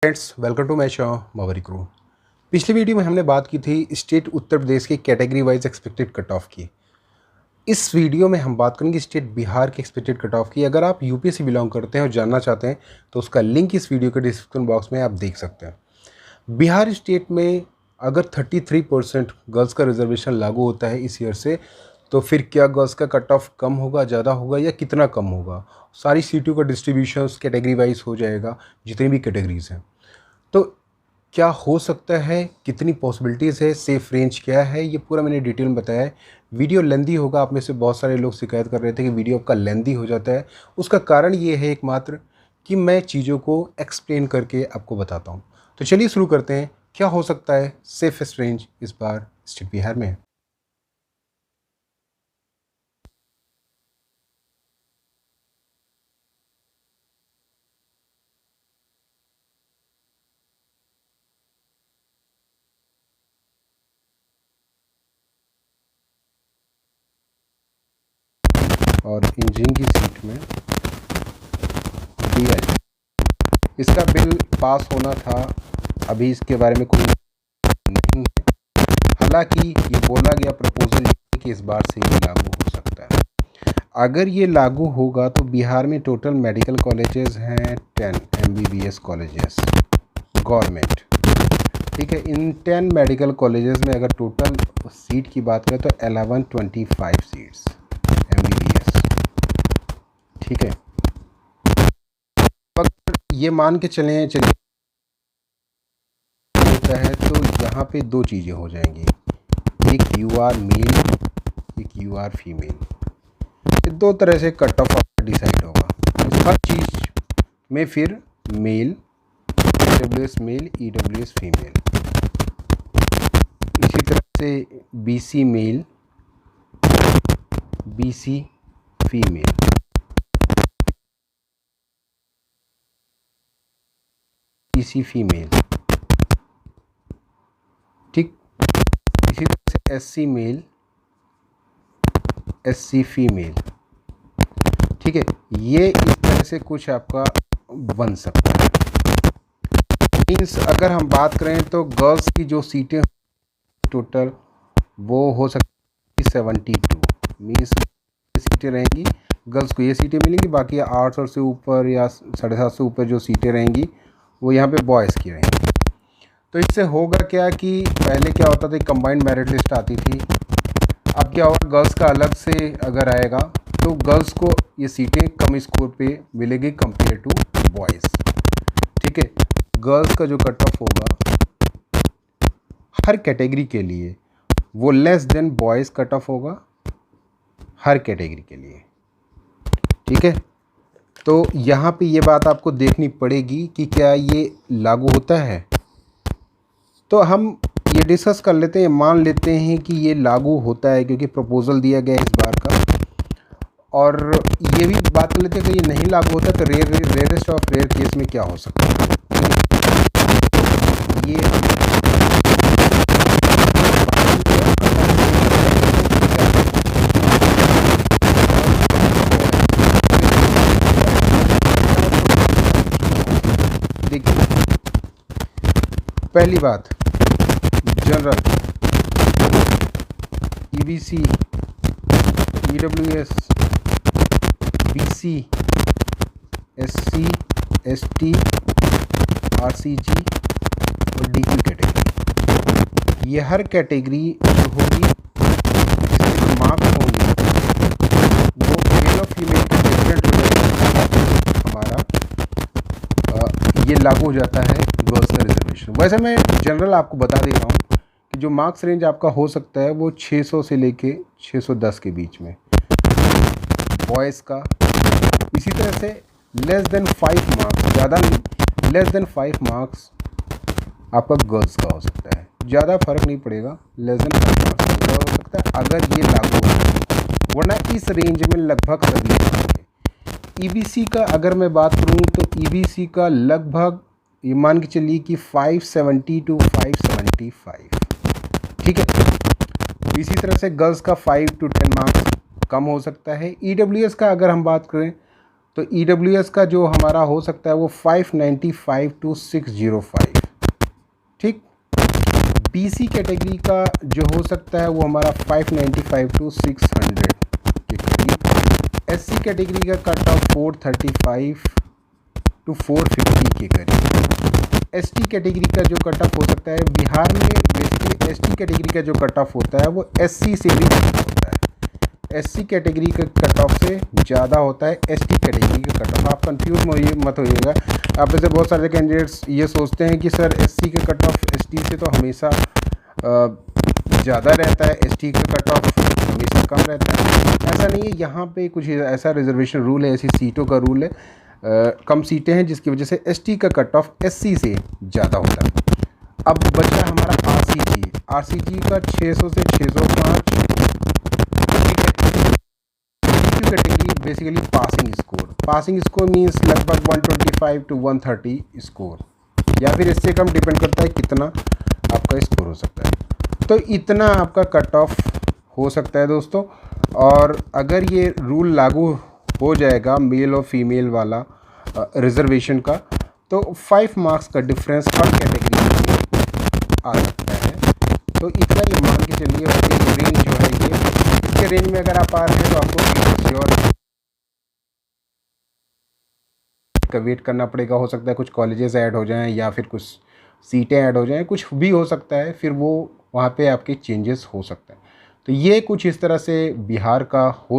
Friends, welcome to my show मावरी crew. पिछली video में हमने बात की थी स्टेट उत्तर प्रदेश की category wise expected cut off की। इस वीडियो में हम बात करेंगे स्टेट बिहार के एक्सपेक्टेड कट ऑफ की। अगर आप यूपी से बिलोंग करते हैं और जानना चाहते हैं तो उसका लिंक इस वीडियो के डिस्क्रिप्शन बॉक्स में आप देख सकते हैं। बिहार स्टेट में अगर 33% गर्ल्स का रिजर्वेशन लागू होता है इस ईयर से, तो फिर क्या गर्ल्स का कट ऑफ कम होगा, ज़्यादा होगा या कितना कम होगा? सारी सीटों का डिस्ट्रीब्यूशन कैटेगरी वाइज हो जाएगा, जितनी भी कैटेगरीज हैं। तो क्या हो सकता है, कितनी पॉसिबिलिटीज़ है, सेफ रेंज क्या है, ये पूरा मैंने डिटेल में बताया है। वीडियो लेंदी होगा, आप में से बहुत सारे लोग शिकायत कर रहे थे कि वीडियो आपका लेंदी हो जाता है। उसका कारण ये है एकमात्र कि मैं चीज़ों को एक्सप्लेन करके आपको बताता हूँ। तो चलिए शुरू करते हैं। क्या हो सकता है सेफेस्ट रेंज इस बार स्टेट बिहार में? और इंजीनियरिंग की सीट में DL, इसका बिल पास होना था, अभी इसके बारे में कोई नहीं है। हालांकि ये बोला गया प्रपोजल कि इस बार से ये लागू हो सकता है। अगर ये लागू होगा तो बिहार में टोटल मेडिकल कॉलेजेस हैं 10 MBBS कॉलेजेस गवर्नमेंट। ठीक है, इन 10 मेडिकल कॉलेजेस में अगर टोटल सीट की बात करें तो 1125 सीट्स MBBS। ठीक है, अगर ये मान के चलिए होता है तो यहाँ पे दो चीज़ें हो जाएंगी, एक UR मेल, एक UR फीमेल। ये दो तरह से कट ऑफ आपका डिसाइड होगा। हर चीज़ में फिर male, EWS male, EWS female, इसी तरह से BC male, BC female, BC female. ठीक, इसी तरह से SC मेल, SC फीमेल। ठीक है, ये इस तरह से कुछ आपका बन सकता है। मीन्स अगर हम बात करें तो गर्ल्स की जो सीटें टोटल वो हो सकती है 72। मीन्स सीटें रहेंगी गर्ल्स को, ये सीटें मिलेंगी। बाकी 800 से ऊपर या 750 से ऊपर जो सीटें रहेंगी वो यहाँ पे बॉयज़ की रहेंगी। तो इससे होगा क्या कि पहले क्या होता था, कंबाइंड मेरिट लिस्ट आती थी। अब क्या होगा, गर्ल्स का अलग से अगर आएगा तो गर्ल्स को ये सीटें कम स्कोर पे मिलेगी कंपेयर टू बॉयज़। ठीक है, गर्ल्स का जो कट ऑफ होगा हर कैटेगरी के लिए वो less than boys cut off होगा हर कैटेगरी के लिए। ठीक है, तो यहाँ पे ये बात आपको देखनी पड़ेगी कि क्या ये लागू होता है। तो हम ये डिस्कस कर लेते हैं, मान लेते हैं कि ये लागू होता है क्योंकि प्रपोजल दिया गया है इस बार का। और ये भी बात कर लेते हैं कि ये नहीं लागू होता तो रेयरेस्ट ऑफ रेयर केस में क्या हो सकता है। ये देखिए, पहली बात general, EBC, EWS, BC, SC, ST, RCG और DQ कैटेगरी। ये हर कैटेगरी जो होगी जिसके मार्क्स होंगे वो मेल और फीमेल के डिफरेंट हमारा ये लागू हो जाता है गर्ल्स का रिजर्वेशन। वैसे मैं जनरल आपको बता दे रहा हूँ कि जो मार्क्स रेंज आपका हो सकता है वो 600 से लेके 610 के बीच में बॉयज़ का। इसी तरह से लेस देन 5 मार्क्स, ज़्यादा नहीं, लेस देन 5 मार्क्स आपका गर्ल्स का हो सकता है। ज़्यादा फर्क नहीं पड़ेगा, लेस देन 5 मार्क्स का हो सकता है अगर ये लागू हो, वरना इस रेंज में लगभग सभी आएंगे। EBC का अगर मैं बात करूँ तो EBC का लगभग ये मान के चलिए कि 570 to 575। ठीक है, इसी तरह से गर्ल्स का 5 to 10 मार्क्स कम हो सकता है। EWS का अगर हम बात करें तो EWS का जो हमारा हो सकता है वो 595 to 605, ठीक। BC कैटेगरी का जो हो सकता है वो हमारा 595 to 600 के करीब। SC कैटेगरी का कट ऑफ 435 to 450 के करीब। ST कैटेगरी का जो कट ऑफ हो सकता है बिहार में बेसिकली ST कैटेगरी का जो कट ऑफ होता है वो SC से भी ज़्यादा होता है। SC कैटेगरी का कट ऑफ से ज़्यादा होता है ST कैटेगरी का कट ऑफ। आप कंफ्यूज मत होइएगा। आप जैसे बहुत सारे कैंडिडेट्स ये सोचते हैं कि सर SC का कट ऑफ ST से तो हमेशा ज़्यादा रहता है, ST का कट ऑफ हमेशा कम रहता है। ऐसा नहीं है, यहाँ पे कुछ ऐसा रिजर्वेशन रूल है, ऐसी सीटों का रूल है, कम सीटें हैं जिसकी वजह से ST का कट ऑफ SC से ज़्यादा होता है। अब बचा हमारा RCG का 600 से 605 category basically passing score means लगभग 125 to 130 स्कोर, या फिर इससे कम, डिपेंड करता है कितना आपका स्कोर हो सकता है। तो इतना आपका कट ऑफ हो सकता है दोस्तों। और अगर ये रूल लागू हो जाएगा मेल और फीमेल वाला रिजर्वेशन का, तो 5 मार्क्स का डिफरेंस हर कैटेगरी में आ सकता है। तो इतना ही मान के चलिए रेंज जो है ये, इसके रेंज में अगर आप आ रहे हैं तो आपको श्योर का वेट करना पड़ेगा। हो सकता है कुछ कॉलेजेस ऐड हो जाएं या फिर कुछ सीटें ऐड हो जाएं, कुछ भी हो सकता है, फिर वो वहाँ पे आपके चेंजेस हो सकते हैं। तो ये कुछ इस तरह से बिहार का हो